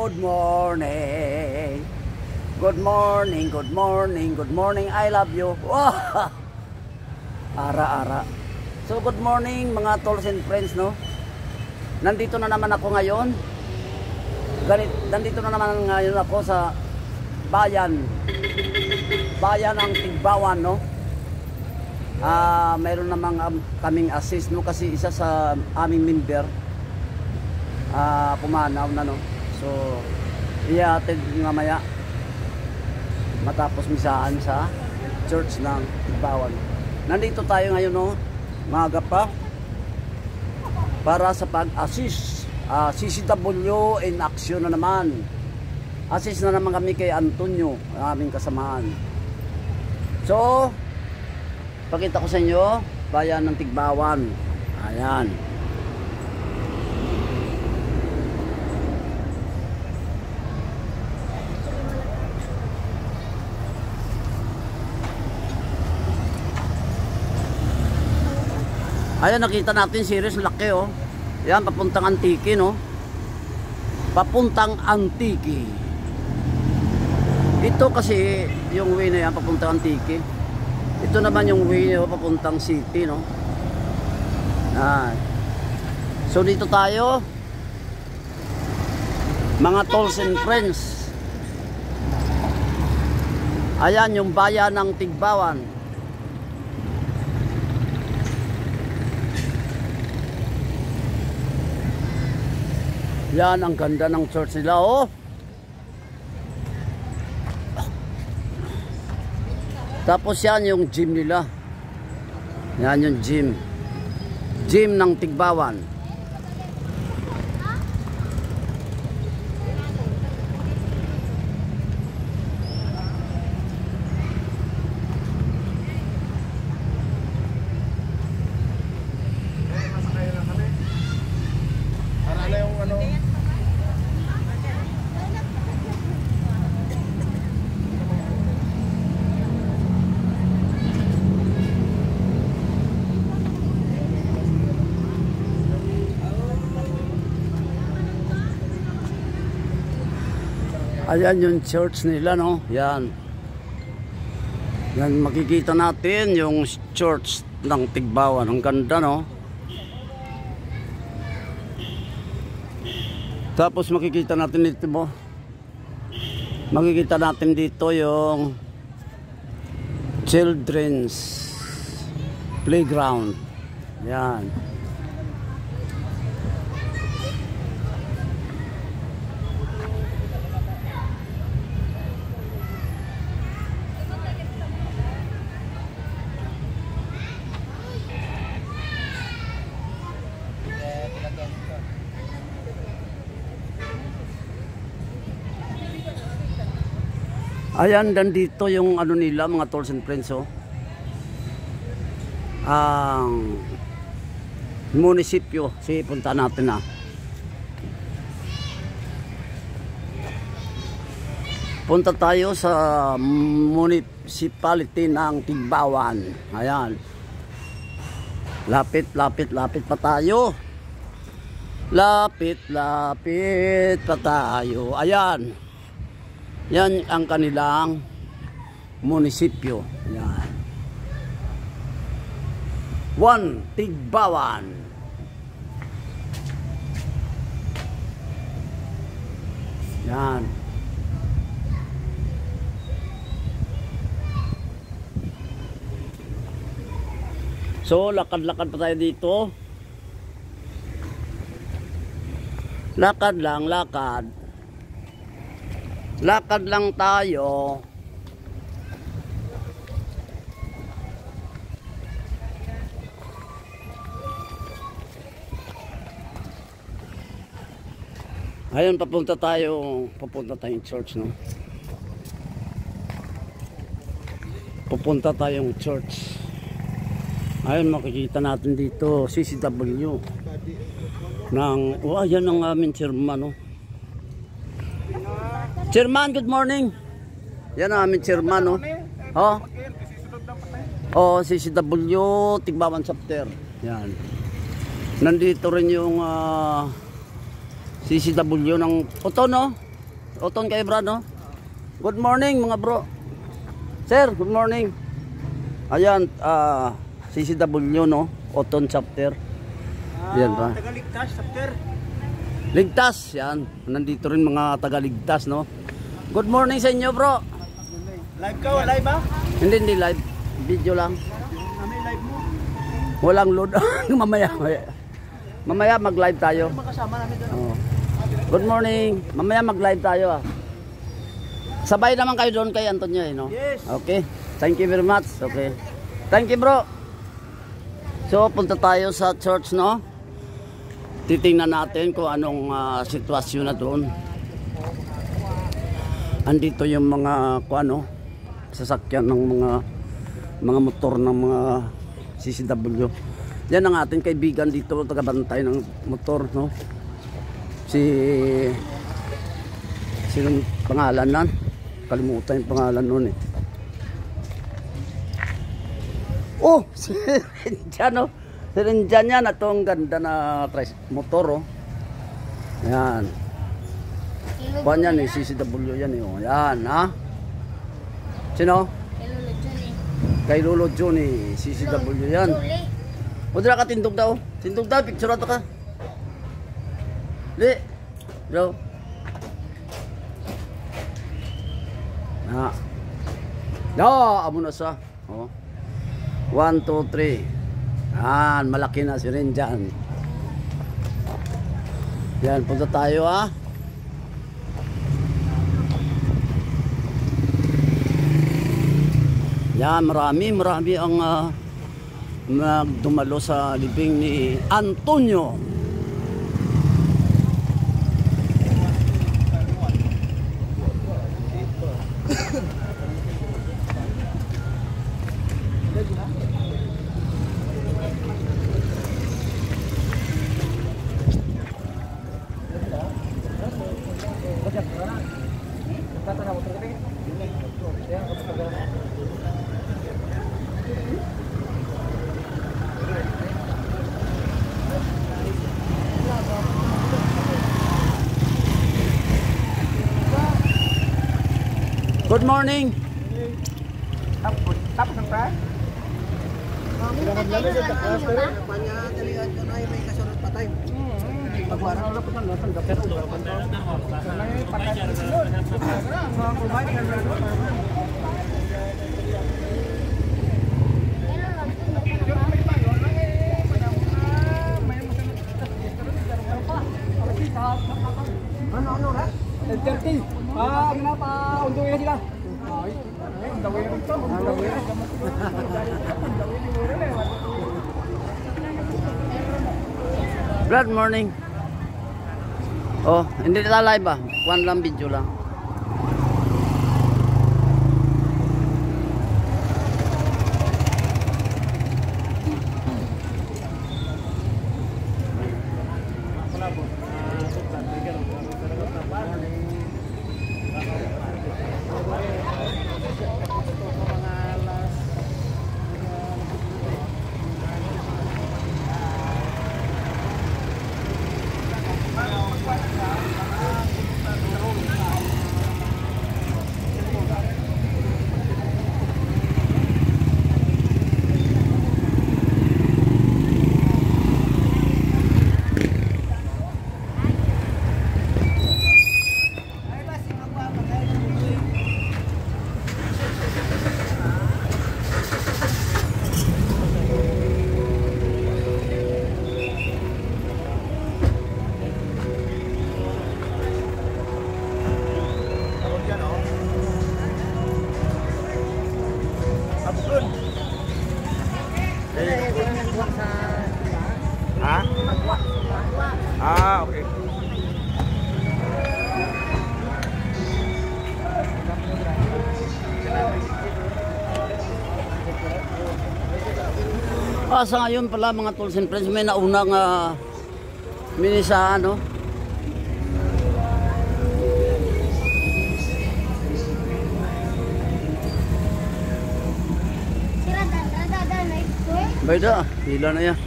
Good morning. Good morning, good morning, good morning. I love you. Wow. Ara-ara. So good morning mga tolls and friends, no. Nandito na naman ako ngayon. Nandito na naman ngayon ako sa bayan ng Tigbawan, no. Mayroon namang kaming assist, no, kasi isa sa aming member pumanaw na, no. So i-attend mamaya matapos misaan sa church ng Tigbawan. Nandito tayo ngayon, no, maaga pa para sa pag-assist. CCW in action na naman. Assist na naman kami kay Antonio, aming kasamahan. So pakita ko sa inyo bayan ng Tigbawan. Ayan. Ayan, nakita natin series laki, oh. Yan, papuntang Antique, no. Papuntang Antique. Ito kasi yung way na yan papuntang Antique. Ito naman yung way, oh, papuntang city, no. So dito tayo mga tolls and friends. Ayan yung bayan ng Tigbawan. Yan, ang ganda ng church nila, oh. Tapos yan yung gym nila. Yan yung gym. Gym ng Tigbawan. Ayan yung church nila, no. Yan. Yan, makikita natin yung church ng Tigbawan. Ang ganda, no. Tapos makikita natin dito mo. Makikita natin dito yung children's playground. Yan. Ayan, dan dito yung ano nila, mga tolls and friends, oh. Ang munisipyo. Sige, punta natin, na. Punta tayo sa municipality ng Tigbawan. Ayan. Lapit pa tayo. Lapit pa tayo. Ayan. Yan ang kanilang munisipyo. Yan. Tigbawan. Yan. So, lakad-lakad pa tayo dito. Lakad lang, lakad. Lakad lang tayo. Ayun, papunta tayong church, no. Pupunta tayong church. Ayun, makikita natin dito CCW ng, ayan ang aming chairman, no. Chairman, good morning. Yan ang aming chairman, no. CCW Tigbawan chapter. Yan. Nandito rin yung CCW ng Oto, no? Oton kayo Brad, no? Good morning mga bro. Sir, good morning. Ayan, CCW, no? Oton chapter. Yan pa. Tagaligtas chapter. Ligtas, yan. Nandito rin mga taga-ligtas, no? Good morning sa inyo, bro. Live ka? Live ba? Hindi live. Video lang. Ano yung live mo? Walang load. Mamaya mag-live tayo. Makasama namin doon. Oh. Good morning. Mamaya mag-live tayo, ah. Sabay naman kayo doon kay Antonio, eh, no? Yes. Okay. Thank you very much. Okay. Thank you, bro. So, punta tayo sa church, no? Titingnan natin kung anong sitwasyon na doon. Andito yung mga ano, sasakyan ng mga motor ng mga CCW. Yan ang ating kaibigan dito, tagabantay ng motor, no? Sinong pangalan nan? Kalimutan yung pangalan nun, eh. Oh, si Renjan, no? Si Renjan yan, ito ang ganda na motor, oh. Yan. Kuhan yan, eh, CCW yan, eh, oh. Yan, ha? Sino? Kay Lolo Johnny, CCW yan. O, dala ka tindog daw. Tindog daw, picture ato ka. Di. Bro. Amo na sa. Oh. 1, 2, 3. Yan, malaki na si Renjan. Yan, punta tayo, ha. Yan, marami ang nagdumalo sa libing ni Antonio. Good morning. Tapos ng pa? Ano ra? 30. Kenapa? Untungnya sila. Good morning. Oh, hindi kita live ba? One lang video lang. Okay. Sa ngayon pala mga tools and friends, may naunang minisa, no? Bayda, hila na yan.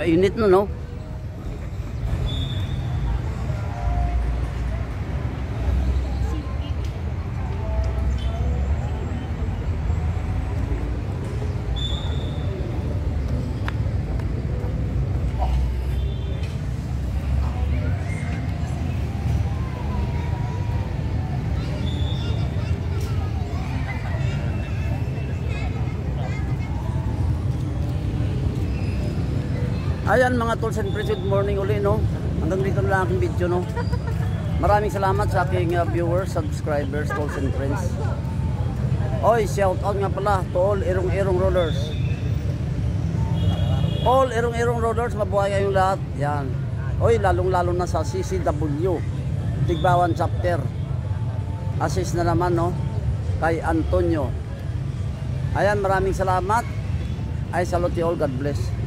Napakainit no, no? Ayan mga tools and friends, good morning uli, no? Hanggang dito na lang aking video, no? Maraming salamat sa aking viewers, subscribers, tools and friends. Oy, shout out nga pala to all Irong-Irong Rollers. All Irong-Irong Rollers, mabuhay kayong lahat. Yan. Oy, lalong-lalo na sa CCW, Tigbawan chapter. Assist na naman, no? Kay Antonio. Ayan, maraming salamat. I salute you all. God bless.